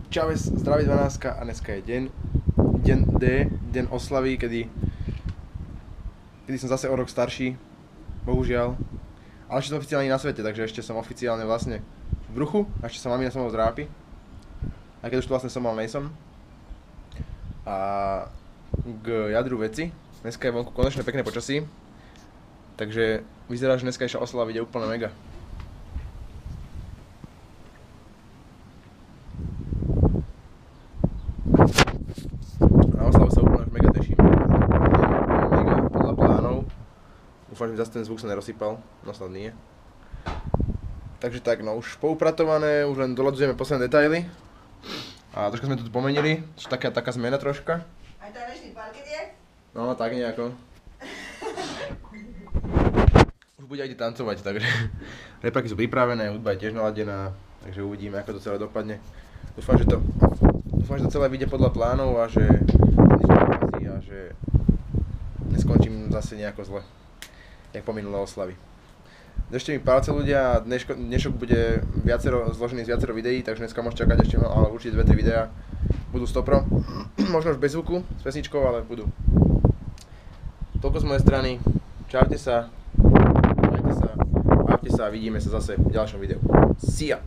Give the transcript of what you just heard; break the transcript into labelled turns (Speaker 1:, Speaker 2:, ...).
Speaker 1: Čaves, zdraví 12 a dneska je deň D, deň oslavy, kedy som zase o rok starší, bohužiaľ. Ale ešte som oficiálne na svete, takže ešte som oficiálne vlastne v bruchu, a ešte sa mamina so mnou zrápi. Aj keď už tu vlastne som mal nejsom. A k jadru veci, dneska je vonku konečne pekné počasí, takže vyzerá, že dneskajšia oslava ide úplne mega. Na oslavu sa úplne mega teším. Mega podľa plánov. Dúfam, že mi zase ten zvuk sa nerozsypal, no snad nie. Takže tak, no už poupratované, už len doľadzujeme posledné detaily. A troška sme to tu pomenili, taká zmena troška.
Speaker 2: Aj tanečný parket je?
Speaker 1: No, tak nejako. Už bude aj ide tancovať, takže repaky sú pripravené, hudba je tiež naladená, takže uvidíme, ako to celé dopadne. Dúfam, že to celé vyjde podľa plánov a že neskončím zase nejako zle, jak po minulé oslavy. Držte mi palce ľudia, dnešok bude zložený z viacero videí, takže dneska môžete čakať ešte, ale určite 2-3 videá budú stopro. Možno už bez zvuku, s pesničkou, ale budú. Toľko z mojej strany, čaute sa, majte sa, bavte sa a vidíme sa zase v ďalšom videu. See ya!